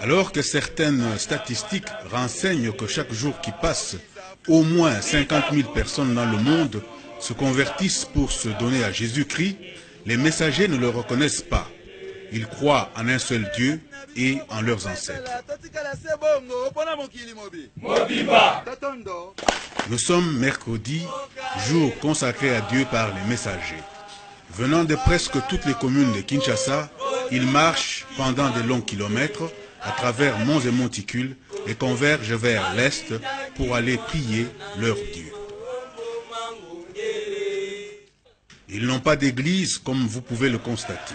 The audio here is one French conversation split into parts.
Alors que certaines statistiques renseignent que chaque jour qui passe, au moins 50 000 personnes dans le monde se convertissent pour se donner à Jésus-Christ, les messagers ne le reconnaissent pas. Ils croient en un seul Dieu et en leurs ancêtres. Nous sommes mercredi, jour consacré à Dieu par les messagers. Venant de presque toutes les communes de Kinshasa, ils marchent pendant de longs kilomètres à travers monts et monticules et convergent vers l'est pour aller prier leur Dieu. Ils n'ont pas d'église comme vous pouvez le constater.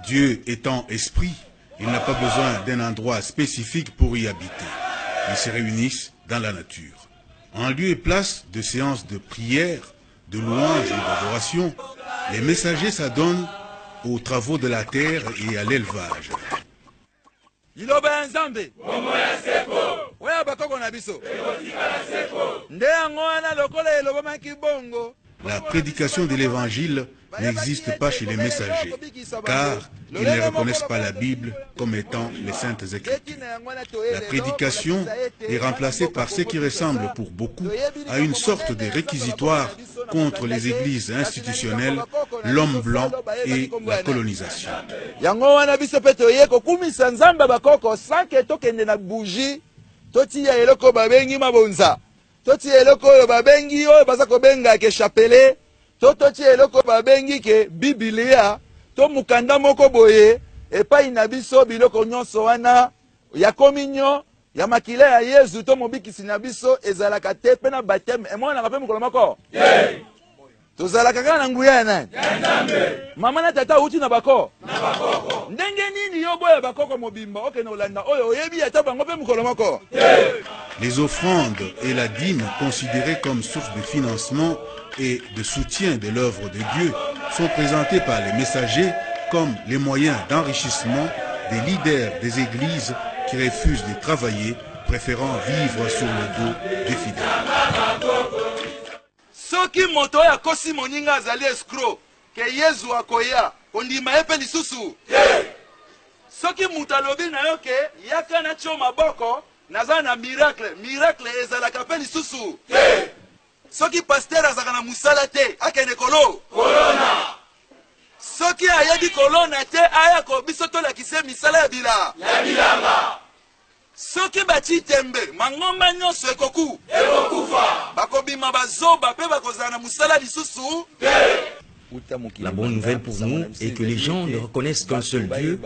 Dieu étant esprit, il n'a pas besoin d'un endroit spécifique pour y habiter. Ils se réunissent dans la nature. En lieu et place de séances de prière, de louanges et d'adoration, les messagers s'adonnent aux travaux de la terre et à l'élevage. La prédication de l'évangile n'existe pas chez les messagers, car ils ne reconnaissent pas la Bible comme étant les saintes écritures. La prédication est remplacée par ce qui ressemble pour beaucoup à une sorte de réquisitoire contre les églises institutionnelles, l'homme blanc et la colonisation. Toti eloko oyo babengi oyo baza kobenga ke chapelet, toti eloko babengi ke Biblia, to mukanda moko boye epai na biso biloko nyonso wana ya kominyo ya makila ya Yesu to mobikisi na biso ezalaka te pe na baptême emona ka pe mukolo moko. Tozalaka kaka na nguya ya nani? Mama na tata uti na bako. Ndenge nini yo boya bakoko mobimba okene olanda oyo oyebi ata bango pe mukolo moko. Les offrandes et la dîme considérées comme source de financement et de soutien de l'œuvre de Dieu sont présentées par les messagers comme les moyens d'enrichissement des leaders des églises qui refusent de travailler, préférant vivre sur le dos des fidèles. Soki moto ya kosi moninga azali escroc ke Yesu akoya ondima epe lisusu. Soki mutalobi na yo ke yaka na tio maboko naza na miracle ezalaka pe lisusu. Soki pasteur azaka na musala te akende kolo corona. Soki ayebi kolona te aya ko biso tolakise misala ya bilanga. Soki bati tembe mangomba nyonso ekokufa bakobima bazoba pe bakozala na musala lisusu. La bonne nouvelle pour nous est que les gens ne reconnaissent qu'un seul Dieu,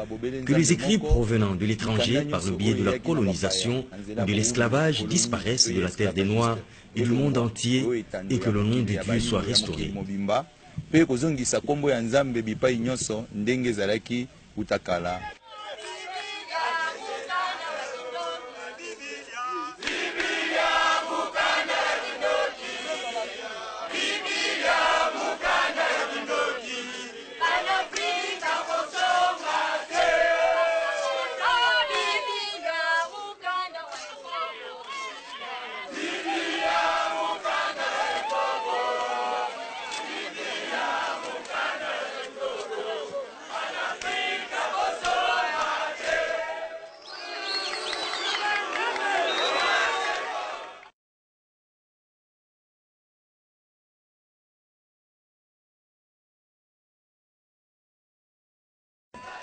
que les écrits provenant de l'étranger par le biais de la colonisation ou de l'esclavage disparaissent de la terre des Noirs et du monde entier et que le nom de Dieu soit restauré.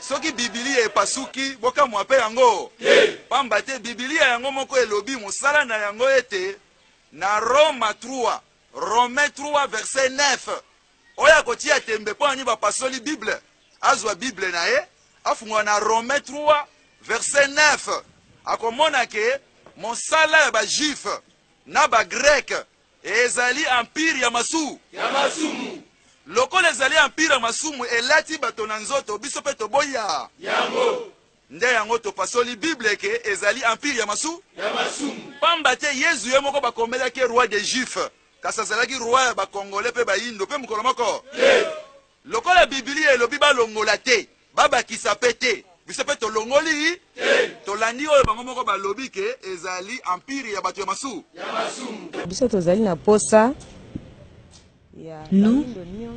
Soki Biblia epasuki boka mwape yango. Pamba te Biblia yango moko elobi musala na yango ete na Roma 3, Romains 3 verset 9. Oya kotia tembe po ani bapasoli Bible. Azwa Bible na ye, afungwa na Romains 3 verset 9. Akomona ke mosala ya ba juif na ba grec ezali empire ya masumu. Loko ezali empire masumu elati bato na nzoto biso pe toboya yango nde yango topasoli Bible ke ezali empire ya masumu. Pamba te Yesu ye moko bakomelaki roi des Juifs kasi azalaki roi ya bakongole pe bayindo pe mokolo moko. Lokola Biblia elobi balongola te babakisa pe te biso pe tolongoli tolandi oyo bango moko balobi ke ezali empire ya bato ya masumu. Biso tozali na posa Nous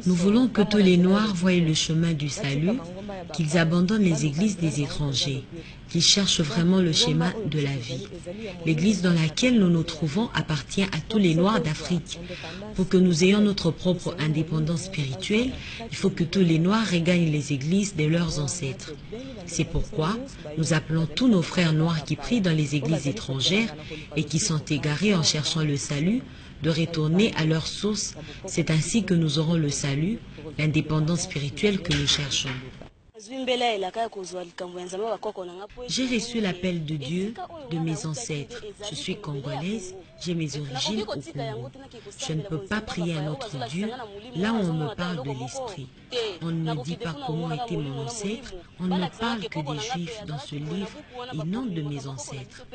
voulons que tous les Noirs voient le chemin du salut, qu'ils abandonnent les églises des étrangers, qu'ils cherchent vraiment le schéma de la vie. L'église dans laquelle nous nous trouvons appartient à tous les Noirs d'Afrique. Pour que nous ayons notre propre indépendance spirituelle, il faut que tous les Noirs regagnent les églises de leurs ancêtres. C'est pourquoi nous appelons tous nos frères noirs qui prient dans les églises étrangères et qui sont égarés en cherchant le salut, de retourner à leur source. C'est ainsi que nous aurons le salut, l'indépendance spirituelle que nous cherchons. J'ai reçu l'appel de Dieu de mes ancêtres. Je suis congolaise, j'ai mes origines au Congo. Je ne peux pas prier un autre Dieu là où on me parle de l'esprit. On ne me dit pas comment était mon ancêtre, on ne me parle que des Juifs dans ce livre et non de mes ancêtres.